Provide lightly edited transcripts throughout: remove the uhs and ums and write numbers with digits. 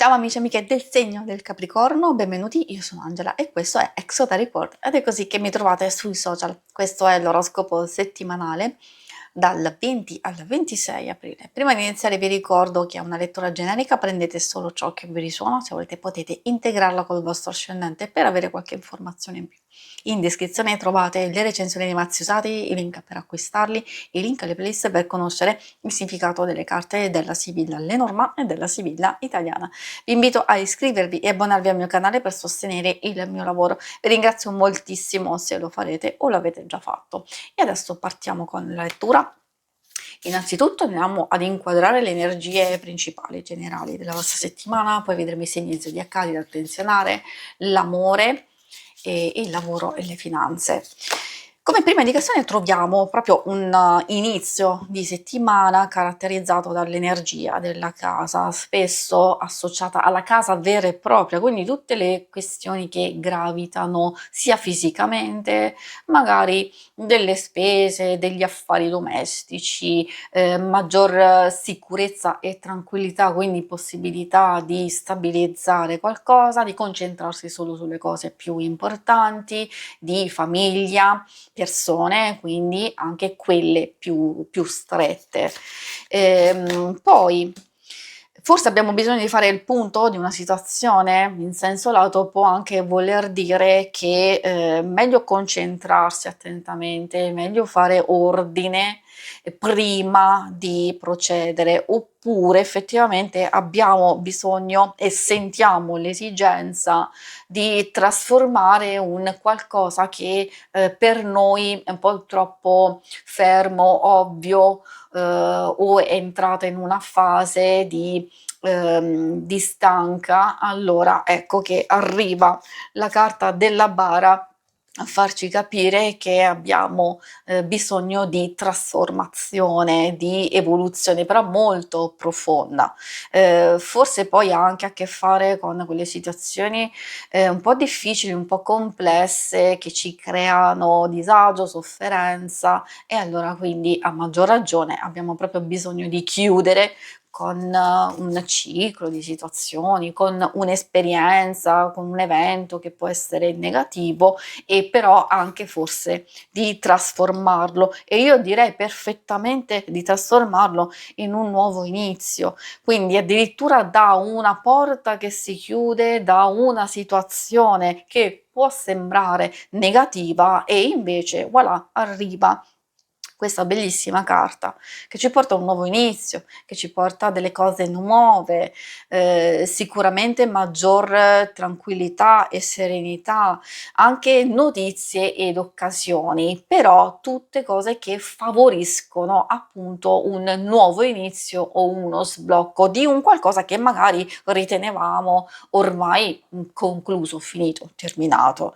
Ciao amici e amiche del segno del Capricorno, benvenuti, io sono Angela e questo è Exota Report ed è così che mi trovate sui social. Questo è l'oroscopo settimanale dal 20 al 26 aprile. Prima di iniziare vi ricordo che è una lettura generica, prendete solo ciò che vi risuona, se volete potete integrarla col vostro ascendente per avere qualche informazione in più. In descrizione trovate le recensioni dei mazzi usati, i link per acquistarli, i link alle playlist per conoscere il significato delle carte della Sibilla Lenormand e della Sibilla italiana. Vi invito a iscrivervi e abbonarvi al mio canale per sostenere il mio lavoro. Vi ringrazio moltissimo se lo farete o l'avete già fatto. E adesso partiamo con la lettura. Innanzitutto andiamo ad inquadrare le energie principali, generali della vostra settimana, poi vedremo i segni zodiacali da attenzionare, l'amore, e il lavoro e le finanze. Come prima indicazione troviamo proprio un inizio di settimana caratterizzato dall'energia della casa, spesso associata alla casa vera e propria, quindi tutte le questioni che gravitano sia fisicamente, magari delle spese, degli affari domestici, maggior sicurezza e tranquillità, quindi possibilità di stabilizzare qualcosa, di concentrarsi solo sulle cose più importanti, di famiglia, persone, quindi anche quelle più strette. Poi forse abbiamo bisogno di fare il punto di una situazione, in senso lato può anche voler dire che meglio concentrarsi attentamente, meglio fare ordine prima di procedere, oppure effettivamente abbiamo bisogno e sentiamo l'esigenza di trasformare un qualcosa che per noi è un po' troppo fermo, ovvio, o è entrata in una fase di stanca, allora ecco che arriva la carta della bara a farci capire che abbiamo bisogno di trasformazione, di evoluzione, però molto profonda. Forse poi ha anche a che fare con quelle situazioni un po' difficili, un po' complesse, che ci creano disagio, sofferenza e allora quindi a maggior ragione abbiamo proprio bisogno di chiudere con un ciclo di situazioni, con un'esperienza, con un evento che può essere negativo e però anche forse di trasformarlo e io direi perfettamente di trasformarlo in un nuovo inizio, quindi addirittura da una porta che si chiude, da una situazione che può sembrare negativa e invece voilà arriva questa bellissima carta che ci porta a un nuovo inizio, che ci porta a delle cose nuove, sicuramente maggior tranquillità e serenità, anche notizie ed occasioni, però tutte cose che favoriscono appunto un nuovo inizio o uno sblocco di un qualcosa che magari ritenevamo ormai concluso, finito, terminato.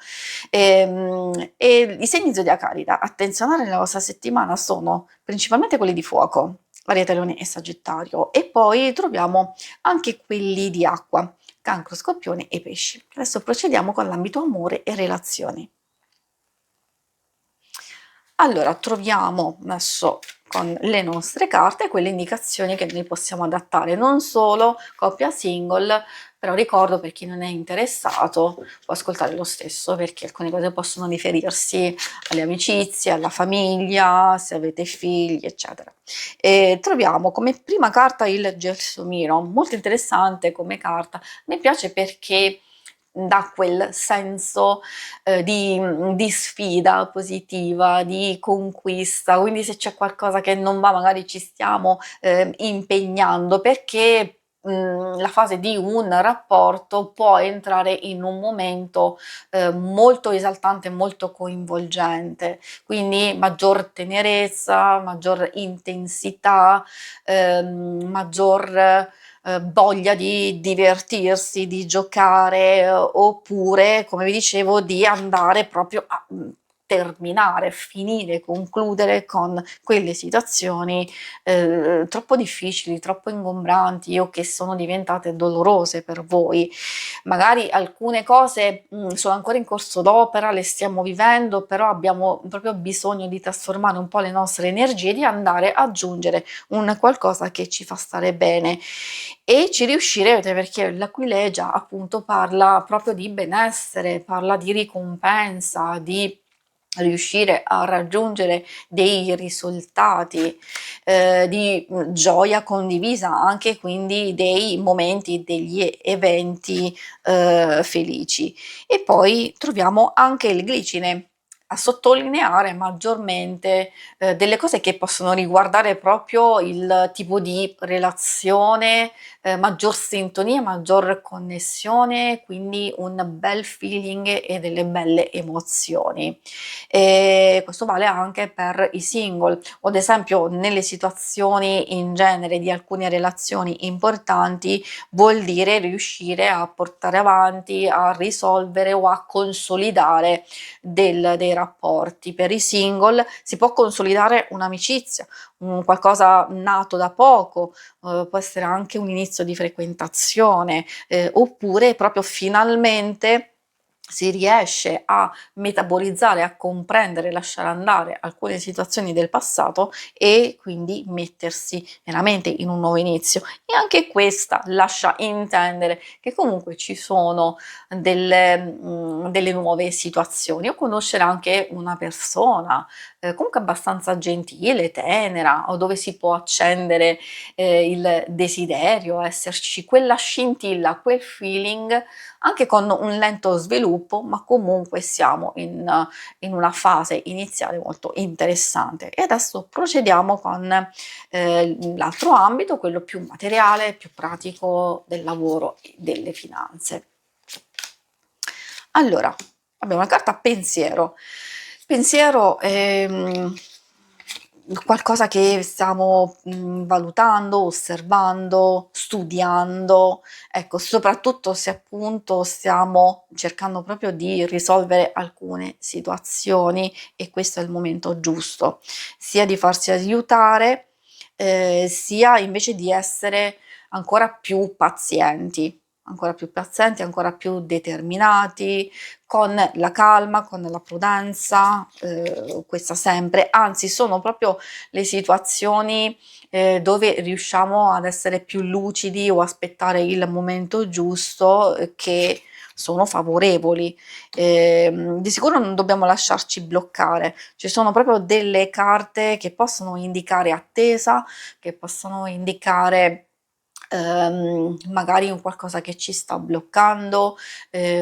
E i segni zodiacali da attenzionare nella vostra settimana sono principalmente quelli di fuoco, Ariete, Leone e Sagittario, e poi troviamo anche quelli di acqua, Cancro, Scorpione e Pesci. Adesso procediamo con l'ambito amore e relazioni. Allora, troviamo adesso con le nostre carte quelle indicazioni che noi possiamo adattare, non solo coppia single, però ricordo per chi non è interessato può ascoltare lo stesso perché alcune cose possono riferirsi alle amicizie, alla famiglia, se avete figli, eccetera. E troviamo come prima carta il Gelsomino, molto interessante come carta, mi piace perché dà quel senso di sfida positiva, di conquista, quindi se c'è qualcosa che non va magari ci stiamo impegnando perché la fase di un rapporto può entrare in un momento molto esaltante, molto coinvolgente, quindi maggior tenerezza, maggior intensità, maggior voglia di divertirsi, di giocare, oppure, come vi dicevo, di andare proprio a terminare, finire, concludere con quelle situazioni troppo difficili, troppo ingombranti o che sono diventate dolorose per voi. Magari alcune cose sono ancora in corso d'opera, le stiamo vivendo, però abbiamo proprio bisogno di trasformare un po' le nostre energie, di andare ad aggiungere un qualcosa che ci fa stare bene e ci riuscirete perché l'aquilegia appunto parla proprio di benessere, parla di ricompensa, di riuscire a raggiungere dei risultati, di gioia condivisa, anche quindi dei momenti, degli eventi felici. E poi troviamo anche il glicine a sottolineare maggiormente delle cose che possono riguardare proprio il tipo di relazione, maggior sintonia, maggior connessione, quindi un bel feeling e delle belle emozioni. E questo vale anche per i single o ad esempio nelle situazioni in genere di alcune relazioni importanti vuol dire riuscire a portare avanti, a risolvere o a consolidare dei rapporti. Per i single si può consolidare un'amicizia, un qualcosa nato da poco, può essere anche un inizio di frequentazione, oppure proprio finalmente si riesce a metabolizzare, a comprendere, lasciare andare alcune situazioni del passato e quindi mettersi veramente in un nuovo inizio. E anche questa lascia intendere che comunque ci sono delle nuove situazioni o conoscere anche una persona comunque abbastanza gentile, tenera o dove si può accendere il desiderio, esserci quella scintilla, quel feeling anche con un lento sviluppo, ma comunque siamo in una fase iniziale molto interessante. E adesso procediamo con l'altro ambito, quello più materiale, più pratico del lavoro e delle finanze. Allora, abbiamo una carta pensiero. Pensiero è qualcosa che stiamo valutando, osservando, studiando, ecco, soprattutto se appunto stiamo cercando proprio di risolvere alcune situazioni e questo è il momento giusto, sia di farsi aiutare, sia invece di essere ancora più pazienti, ancora più determinati, con la calma, con la prudenza, questa sempre, anzi sono proprio le situazioni dove riusciamo ad essere più lucidi o aspettare il momento giusto che sono favorevoli. Di sicuro non dobbiamo lasciarci bloccare, ci sono proprio delle carte che possono indicare attesa, che possono indicare magari un qualcosa che ci sta bloccando,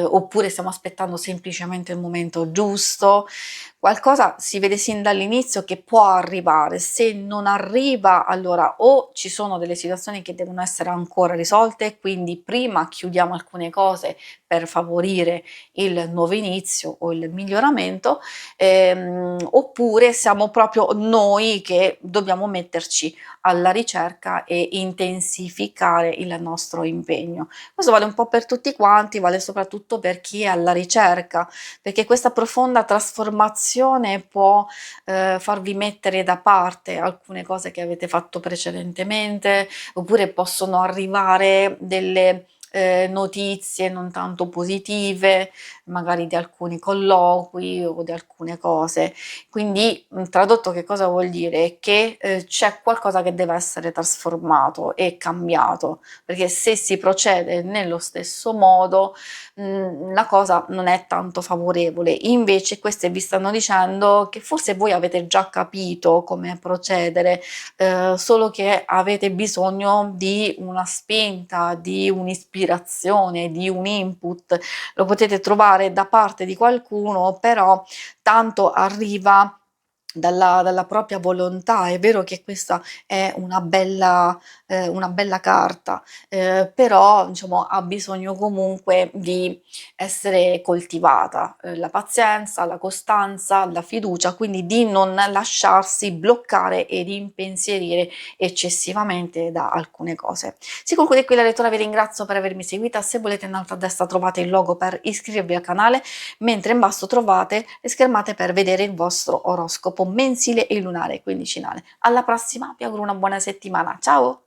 oppure stiamo aspettando semplicemente il momento giusto. Qualcosa si vede sin dall'inizio che può arrivare, se non arriva allora o ci sono delle situazioni che devono essere ancora risolte, quindi prima chiudiamo alcune cose per favorire il nuovo inizio o il miglioramento, oppure siamo proprio noi che dobbiamo metterci alla ricerca e intensificare il nostro impegno. Questo vale un po' per tutti quanti, vale soprattutto per chi è alla ricerca, perché questa profonda trasformazione può farvi mettere da parte alcune cose che avete fatto precedentemente, oppure possono arrivare delle notizie non tanto positive, magari di alcuni colloqui o di alcune cose. Quindi, tradotto che cosa vuol dire? Che, c'è qualcosa che deve essere trasformato e cambiato, perché se si procede nello stesso modo, la cosa non è tanto favorevole. Invece queste vi stanno dicendo che forse voi avete già capito come procedere, solo che avete bisogno di una spinta, di un'ispirazione, di un input. Lo potete trovare da parte di qualcuno, però tanto arriva dalla propria volontà. È vero che questa è una bella carta, però diciamo ha bisogno comunque di essere coltivata, la pazienza, la costanza, la fiducia, quindi di non lasciarsi bloccare ed impensierire eccessivamente da alcune cose. Si conclude qui la lettura, vi ringrazio per avermi seguita. Se volete in alto a destra trovate il logo per iscrivervi al canale, mentre in basso trovate le schermate per vedere il vostro oroscopo mensile e lunare quindicinale. Alla prossima, vi auguro una buona settimana, ciao!